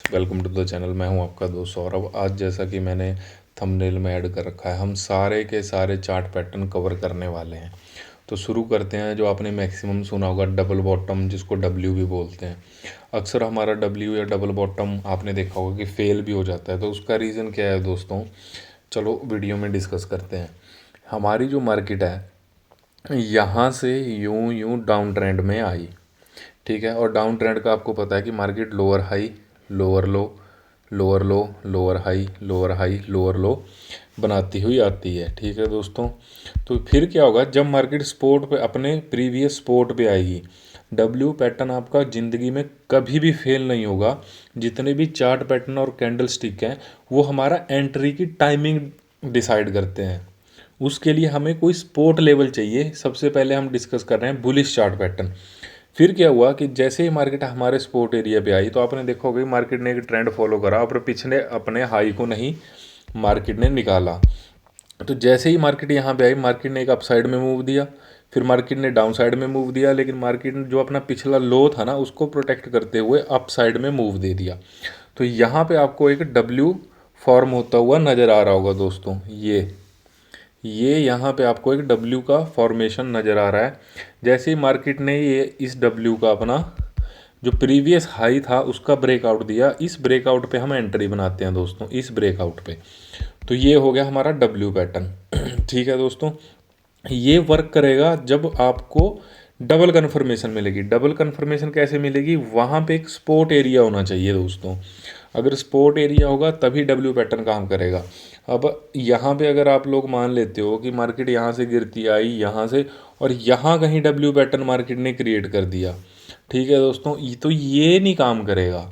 Welcome to the channel. मैं हूं आपका दोस्त सौरभ। आज जैसा कि मैंने थंबनेल में ऐड कर रखा है, हम सारे के सारे चार्ट पैटर्न कवर करने वाले हैं। तो शुरू करते हैं। जो आपने मैक्सिमम सुना होगा डबल बॉटम, जिसको डब्ल्यू भी बोलते हैं। अक्सर हमारा डब्ल्यू या डबल बॉटम आपने देखा होगा कि फेल भी हो जाता है। तो उसका रीज़न क्या है दोस्तों, चलो वीडियो में डिस्कस करते हैं। हमारी जो मार्केट है, यहाँ से यूं यूं डाउन ट्रेंड में आई, ठीक है। और डाउन ट्रेंड का आपको पता है कि मार्केट लोअर हाई, लोअर लो, लोअर लो, lower high, lower high, lower लो बनाती हुई आती है, ठीक है दोस्तों। तो फिर क्या होगा, जब मार्केट सपोर्ट पे, अपने प्रीवियस सपोर्ट पे आएगी, डब्ल्यू पैटर्न आपका ज़िंदगी में कभी भी फेल नहीं होगा। जितने भी चार्ट पैटर्न और कैंडल स्टिक हैं, वो हमारा एंट्री की टाइमिंग डिसाइड करते हैं। उसके लिए हमें कोई सपोर्ट लेवल चाहिए। सबसे पहले हम डिस्कस कर रहे हैं बुलिश चार्ट पैटर्न। फिर क्या हुआ कि जैसे ही मार्केट हमारे सपोर्ट एरिया पे आई, तो आपने देखा होगा कि मार्केट ने एक ट्रेंड फॉलो करा और पिछले अपने हाई को नहीं मार्केट ने निकाला। तो जैसे ही मार्केट यहाँ पे आई, मार्केट ने एक अप साइड में मूव दिया, फिर मार्केट ने डाउन साइड में मूव दिया, लेकिन मार्केट ने जो अपना पिछला लो था ना, उसको प्रोटेक्ट करते हुए अप साइड में मूव दे दिया। तो यहाँ पे आपको एक डब्ल्यू फॉर्म होता हुआ नज़र आ रहा होगा दोस्तों। ये यहाँ पे आपको एक डब्ल्यू का फॉर्मेशन नज़र आ रहा है। जैसे ही मार्केट ने ये इस डब्ल्यू का अपना जो प्रीवियस हाई था उसका ब्रेकआउट दिया, इस ब्रेकआउट पे हम एंट्री बनाते हैं दोस्तों, इस ब्रेकआउट पे। तो ये हो गया हमारा डब्ल्यू पैटर्न ठीक है दोस्तों। ये वर्क करेगा जब आपको डबल कन्फर्मेशन मिलेगी। डबल कन्फर्मेशन कैसे मिलेगी, वहाँ पे एक स्पोर्ट एरिया होना चाहिए दोस्तों। अगर स्पोर्ट एरिया होगा तभी डब्ल्यू पैटर्न काम करेगा। अब यहाँ पे अगर आप लोग मान लेते हो कि मार्केट यहाँ से गिरती आई, यहाँ से, और यहाँ कहीं डब्ल्यू पैटर्न मार्केट ने क्रिएट कर दिया, ठीक है दोस्तों, तो ये नहीं काम करेगा।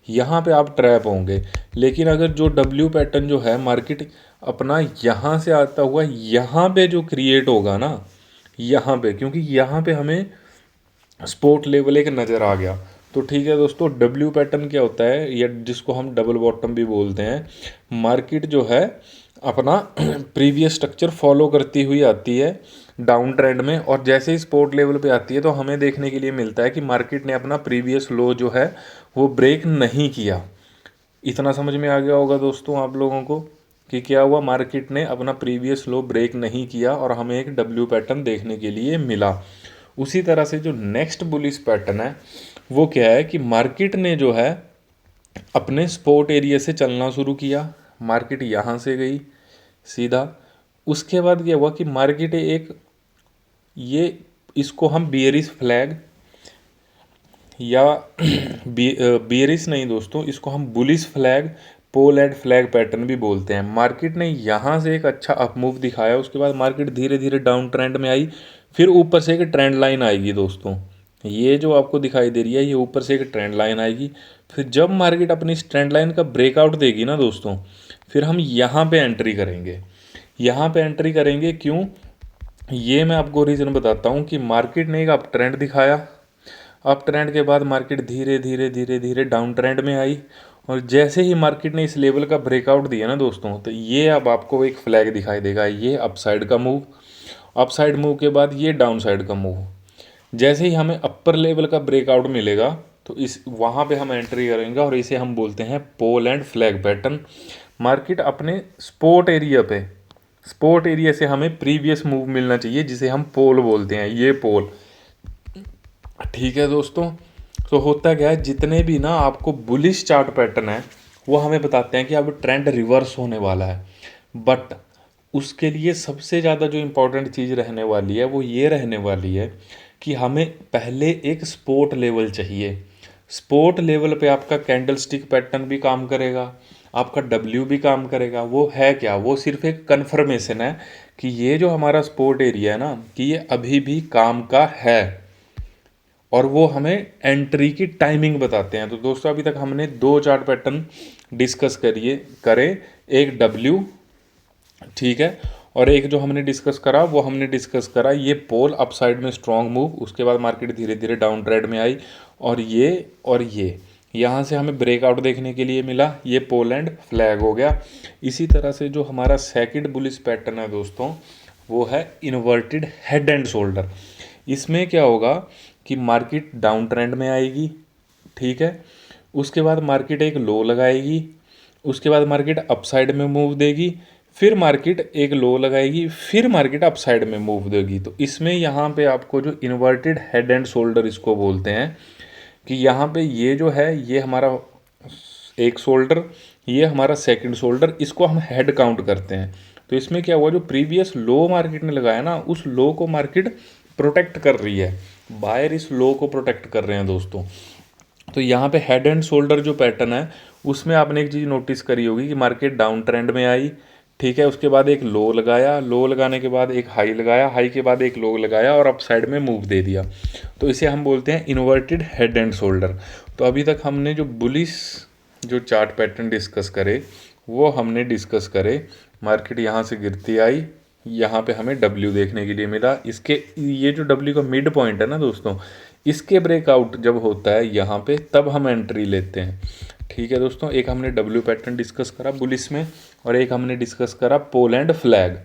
यहाँ पे आप ट्रैप होंगे। लेकिन अगर जो डब्ल्यू पैटर्न जो है, मार्केट अपना यहाँ से आता हुआ यहाँ पे जो क्रिएट होगा ना, यहाँ पे, क्योंकि यहाँ पे हमें स्पोर्ट लेवल एक नज़र आ गया। तो ठीक है दोस्तों, डब्ल्यू पैटर्न क्या होता है, या जिसको हम डबल बॉटम भी बोलते हैं, मार्केट जो है अपना प्रीवियस स्ट्रक्चर फॉलो करती हुई आती है डाउन ट्रेंड में, और जैसे ही सपोर्ट लेवल पे आती है तो हमें देखने के लिए मिलता है कि मार्केट ने अपना प्रीवियस लो जो है वो ब्रेक नहीं किया। इतना समझ में आ गया होगा दोस्तों आप लोगों को कि क्या हुआ, मार्केट ने अपना प्रीवियस लो ब्रेक नहीं किया और हमें एक डब्ल्यू पैटर्न देखने के लिए मिला। उसी तरह से जो नेक्स्ट बुलिश पैटर्न है, वो क्या है कि मार्केट ने जो है अपने सपोर्ट एरिया से चलना शुरू किया। मार्केट यहाँ से गई सीधा। उसके बाद क्या हुआ कि मार्केट एक, ये, इसको हम बियरिश फ्लैग या बियरिश नहीं दोस्तों, इसको हम bullish flag, pole and flag pattern भी बोलते हैं। मार्केट ने यहाँ से एक अच्छा अप मूव दिखाया, उसके बाद मार्केट धीरे धीरे डाउन ट्रेंड में आई, फिर ऊपर से एक ट्रेंड लाइन आएगी दोस्तों। ये जो आपको दिखाई दे रही है, ये ऊपर से एक ट्रेंड लाइन आएगी। फिर जब मार्केट अपनी इस ट्रेंड लाइन का ब्रेकआउट देगी ना दोस्तों, फिर हम यहाँ पे एंट्री करेंगे। यहाँ पे एंट्री करेंगे क्यों, ये मैं आपको रीज़न बताता हूँ कि मार्केट ने एक अप ट्रेंड दिखाया। अप ट्रेंड के बाद मार्केट धीरे धीरे धीरे धीरे डाउन ट्रेंड में आई, और जैसे ही मार्केट ने इस लेवल का ब्रेकआउट दिया ना दोस्तों, तो ये अब आपको एक फ्लैग दिखाई देगा, ये अपसाइड का मूव। अपसाइड मूव के बाद ये डाउन साइड का मूव। जैसे ही हमें अपर लेवल का ब्रेकआउट मिलेगा, तो इस वहाँ पे हम एंट्री करेंगे, और इसे हम बोलते हैं pole and flag pattern. Market अपने स्पोर्ट एरिया पे, स्पोर्ट एरिया से हमें प्रीवियस मूव मिलना चाहिए, जिसे हम पोल बोलते हैं, ये पोल, ठीक है दोस्तों। तो होता क्या है, जितने भी ना आपको बुलिश चार्ट पैटर्न है, वो हमें बताते हैं कि अब ट्रेंड रिवर्स होने वाला है। बट उसके लिए सबसे ज़्यादा जो इम्पोर्टेंट चीज़ रहने वाली है, वो ये रहने वाली है कि हमें पहले एक सपोर्ट लेवल चाहिए। सपोर्ट लेवल पे आपका कैंडल स्टिक पैटर्न भी काम करेगा, आपका डब्ल्यू भी काम करेगा। वो है क्या, वो सिर्फ एक कन्फर्मेशन है कि ये जो हमारा सपोर्ट एरिया है ना, कि ये अभी भी काम का है, और वो हमें एंट्री की टाइमिंग बताते हैं। तो दोस्तों, अभी तक हमने दो चार्ट पैटर्न डिस्कस करे, एक डब्ल्यू, ठीक है, और एक जो हमने डिस्कस करा, वो हमने डिस्कस करा ये पोल अपसाइड में स्ट्रॉन्ग मूव, उसके बाद मार्केट धीरे धीरे डाउन ट्रेंड में आई, और ये यहाँ से हमें ब्रेकआउट देखने के लिए मिला, ये पोल एंड फ्लैग हो गया। इसी तरह से जो हमारा सेकंड बुलिश पैटर्न है दोस्तों, वो है इन्वर्टेड हेड एंड शोल्डर। इसमें क्या होगा कि मार्केट डाउन ट्रेंड में आएगी, ठीक है, उसके बाद मार्केट एक लो लगाएगी, उसके बाद मार्केट अपसाइड में मूव देगी, फिर मार्केट एक लो लगाएगी, फिर मार्केट अपसाइड में मूव देगी। तो इसमें यहाँ पे आपको जो इन्वर्टेड हेड एंड शोल्डर इसको बोलते हैं कि यहाँ पे ये जो है ये हमारा एक शोल्डर, ये हमारा सेकंड शोल्डर, इसको हम हेड काउंट करते हैं। तो इसमें क्या हुआ, जो प्रीवियस लो मार्केट ने लगाया ना, उस लो को मार्केट प्रोटेक्ट कर रही है, बायर इस लो को प्रोटेक्ट कर रहे हैं दोस्तों। तो यहाँ पे हेड एंड शोल्डर जो पैटर्न है उसमें आपने एक चीज़ नोटिस करी होगी कि मार्केट डाउन ट्रेंड में आई, ठीक है, उसके बाद एक लो लगाया, लो लगाने के बाद एक हाई लगाया, हाई के बाद एक लो लगाया और अप साइड में मूव दे दिया। तो इसे हम बोलते हैं इन्वर्टेड हेड एंड शोल्डर। तो अभी तक हमने जो बुलिश जो चार्ट पैटर्न डिस्कस करे वो हमने डिस्कस करे। मार्केट यहाँ से गिरती आई, यहाँ पे हमें डब्ल्यू देखने के लिए मिला, इसके ये जो डब्ल्यू का मिड पॉइंट है ना दोस्तों, इसके ब्रेकआउट जब होता है यहाँ पे तब हम एंट्री लेते हैं। ठीक है दोस्तों, एक हमने डब्ल्यू पैटर्न डिस्कस करा बुलिस में और एक हमने डिस्कस करा पोल एंड फ्लैग।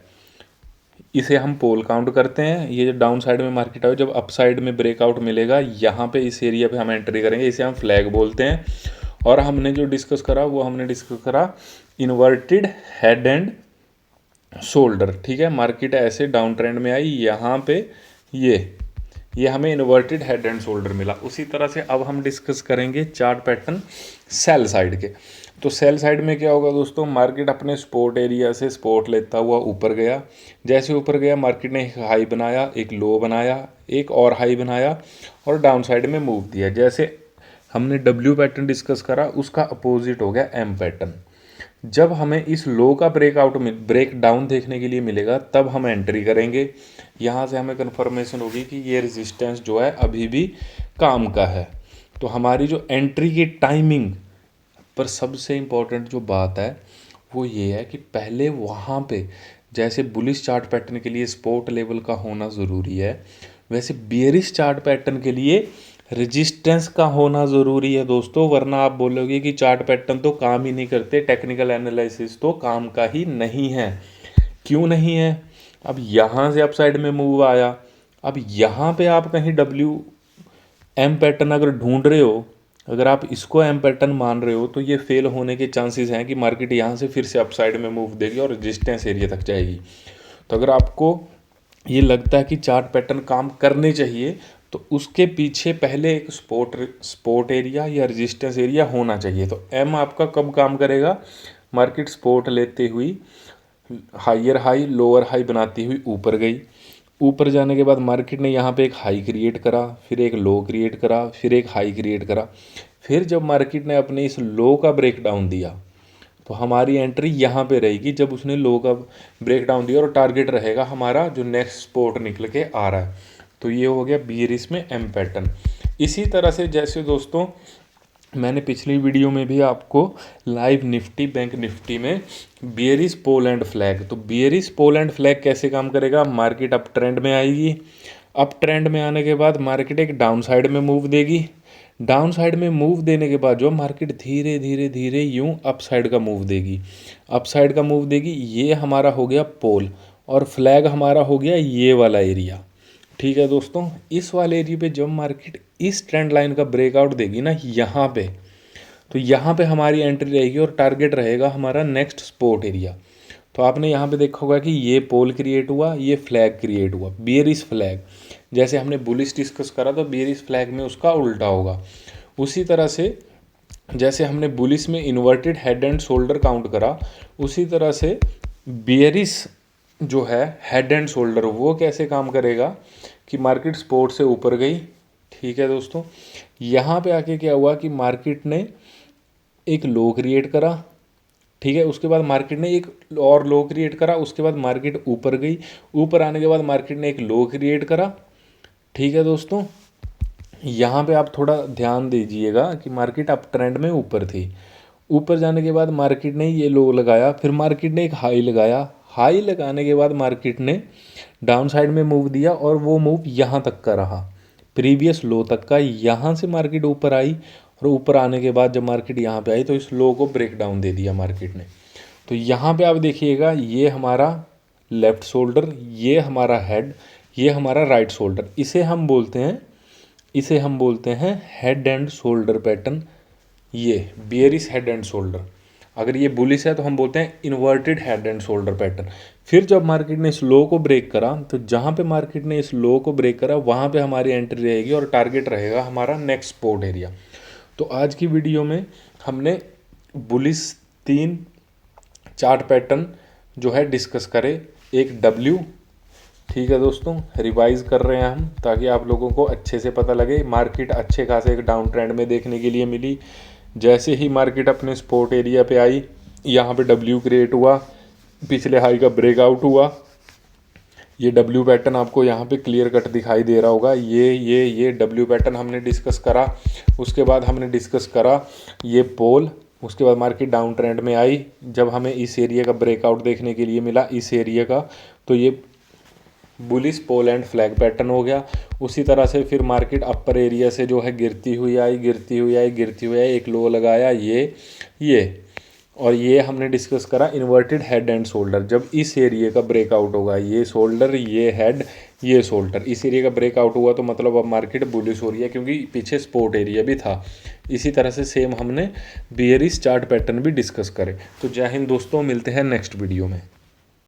इसे हम पोल काउंट करते हैं, ये जो डाउन साइड में मार्केट आए जब अप साइड में ब्रेकआउट मिलेगा यहाँ पे इस एरिया पे हम एंट्री करेंगे, इसे हम फ्लैग बोलते हैं। और हमने जो डिस्कस करा वो हमने डिस्कस करा इन्वर्टेड हेड एंड शोल्डर। ठीक है, मार्केट ऐसे डाउन ट्रेंड में आई, यहाँ पे ये हमें इन्वर्टेड हेड एंड शोल्डर मिला। उसी तरह से अब हम डिस्कस करेंगे चार्ट पैटर्न सेल साइड के। तो सेल साइड में क्या होगा दोस्तों, मार्केट अपने सपोर्ट एरिया से सपोर्ट लेता हुआ ऊपर गया, जैसे ऊपर गया मार्केट ने एक हाई बनाया, एक लो बनाया, एक और हाई बनाया और डाउन साइड में मूव दिया। जैसे हमने डब्ल्यू पैटर्न डिस्कस करा उसका अपोजिट हो गया एम पैटर्न। जब हमें इस लो का ब्रेक डाउन देखने के लिए मिलेगा तब हम एंट्री करेंगे। यहाँ से हमें कन्फर्मेशन होगी कि ये रेजिस्टेंस जो है अभी भी काम का है। तो हमारी जो एंट्री की टाइमिंग पर सबसे इम्पोर्टेंट जो बात है वो ये है कि पहले वहाँ पे जैसे बुलिश चार्ट पैटर्न के लिए सपोर्ट लेवल का होना ज़रूरी है, वैसे बियरिश चार्ट पैटर्न के लिए रेजिस्टेंस का होना ज़रूरी है दोस्तों। वरना आप बोलोगे कि चार्ट पैटर्न तो काम ही नहीं करते, टेक्निकल एनालिसिस तो काम का ही नहीं है। क्यों नहीं है, अब यहाँ से अपसाइड में मूव आया, अब यहाँ पे आप कहीं डब्ल्यू एम पैटर्न अगर ढूंढ रहे हो, अगर आप इसको एम पैटर्न मान रहे हो तो ये फेल होने के चांसेस हैं कि मार्केट यहाँ से फिर से अपसाइड में मूव देगी और रेजिस्टेंस एरिया तक जाएगी। तो अगर आपको ये लगता है कि चार्ट पैटर्न काम करने चाहिए तो उसके पीछे पहले एक सपोर्ट एरिया या रेजिस्टेंस एरिया होना चाहिए। तो एम आपका कब काम करेगा, मार्केट सपोर्ट लेते हुई हायर हाई लोअर हाई बनाती हुई ऊपर गई, ऊपर जाने के बाद मार्केट ने यहाँ पे एक हाई क्रिएट करा, फिर एक लो क्रिएट करा, फिर एक हाई क्रिएट करा, फिर जब मार्केट ने अपने इस लो का ब्रेक डाउन दिया तो हमारी एंट्री यहाँ पे रहेगी जब उसने लो का ब्रेक डाउन दिया और टारगेट रहेगा हमारा जो नेक्स्ट सपोर्ट निकल के आ रहा है। तो ये हो गया बियरिश में एम पैटर्न। इसी तरह से जैसे दोस्तों मैंने पिछली वीडियो में भी आपको लाइव निफ्टी बैंक निफ्टी में बियरिश पोल एंड फ्लैग, तो बियरिश पोल एंड फ्लैग कैसे काम करेगा, मार्केट अप ट्रेंड में आएगी, अप ट्रेंड में आने के बाद मार्केट एक डाउन साइड में मूव देगी, डाउन साइड में मूव देने के बाद जो मार्केट धीरे धीरे धीरे यूं अप साइड का मूव देगी, अप साइड का मूव देगी। ये हमारा हो गया पोल और फ्लैग हमारा हो गया ये वाला एरिया। ठीक है दोस्तों, इस वाले एरिया पे जब मार्केट इस ट्रेंड लाइन का ब्रेकआउट देगी ना यहाँ पे, तो यहाँ पे हमारी एंट्री रहेगी और टारगेट रहेगा हमारा नेक्स्ट सपोर्ट एरिया। तो आपने यहाँ पे देखा होगा कि ये पोल क्रिएट हुआ, ये फ्लैग क्रिएट हुआ, बियरिश फ्लैग। जैसे हमने बुलिश डिस्कस करा तो बियरिश फ्लैग में उसका उल्टा होगा। उसी तरह से जैसे हमने बुलिश में inverted head and shoulder count करा, उसी तरह से बियरिश जो है हेड एंड शोल्डर वो कैसे काम करेगा कि मार्केट सपोर्ट से ऊपर गई। ठीक है दोस्तों, यहाँ पे आके क्या हुआ कि मार्केट ने एक लो क्रिएट करा, ठीक है, उसके बाद मार्केट ने एक और लो क्रिएट करा, उसके बाद मार्केट ऊपर गई, ऊपर आने के बाद मार्केट ने एक लो क्रिएट करा। ठीक है दोस्तों, यहाँ पे आप थोड़ा ध्यान दीजिएगा कि मार्केट अप ट्रेंड में ऊपर थी, ऊपर जाने के बाद मार्केट ने ये लो लगाया, फिर मार्केट ने एक हाई लगाया, हाई लगाने के बाद मार्केट ने डाउन साइड में मूव दिया और वो मूव यहाँ तक का रहा, प्रीवियस लो तक का। यहाँ से मार्केट ऊपर आई और ऊपर आने के बाद जब मार्केट यहाँ पे आई तो इस लो को ब्रेक डाउन दे दिया मार्केट ने। तो यहाँ पे आप देखिएगा ये हमारा लेफ़्ट शोल्डर, ये हमारा हेड, ये हमारा राइट शोल्डर, इसे हम बोलते हैं हेड एंड शोल्डर पैटर्न ये बियरिश हेड एंड शोल्डर। अगर ये बुलिश है तो हम बोलते हैं inverted head and shoulder pattern. फिर जब मार्केट ने इस लो को ब्रेक करा, तो जहाँ पे मार्केट ने इस लो को ब्रेक करा वहाँ पे हमारी एंट्री रहेगी और टारगेट रहेगा हमारा नेक्स्ट सपोर्ट एरिया। तो आज की वीडियो में हमने बुलिश 3 चार्ट पैटर्न जो है डिस्कस करे। एक डब्ल्यू, ठीक है दोस्तों, रिवाइज कर रहे हैं हम ताकि आप लोगों को अच्छे से पता लगे। मार्केट अच्छे खासे एक डाउन ट्रेंड में देखने के लिए मिली। जैसे ही मार्केट अपने सपोर्ट एरिया पे आई, यहाँ पे डब्ल्यू क्रिएट हुआ, पिछले हाई का ब्रेकआउट हुआ। ये डब्ल्यू पैटर्न आपको यहाँ पे क्लियर कट दिखाई दे रहा होगा। ये डब्ल्यू पैटर्न हमने डिस्कस करा। उसके बाद हमने डिस्कस करा ये पोल। उसके बाद मार्केट डाउन ट्रेंड में आई। जब हमें इस एरिया का ब्रेकआउट देखने के लिए मिला, इस एरिया का, तो ये bullish pole and flag pattern हो गया। उसी तरह से फिर मार्केट अपर एरिया से जो है गिरती हुई आई, एक लो लगाया ये और ये हमने डिस्कस करा इन्वर्टेड हेड एंड शोल्डर। जब इस एरिया का ब्रेकआउट होगा, ये शोल्डर, ये हेड, ये शोल्डर, इस एरिया का ब्रेकआउट हुआ तो मतलब अब मार्केट बुलिश हो रही है, क्योंकि पीछे सपोर्ट एरिया भी था। इसी तरह से सेम हमने बियरिश चार्ट पैटर्न भी डिस्कस करे। तो जय हिंद दोस्तों, मिलते हैं नेक्स्ट वीडियो में।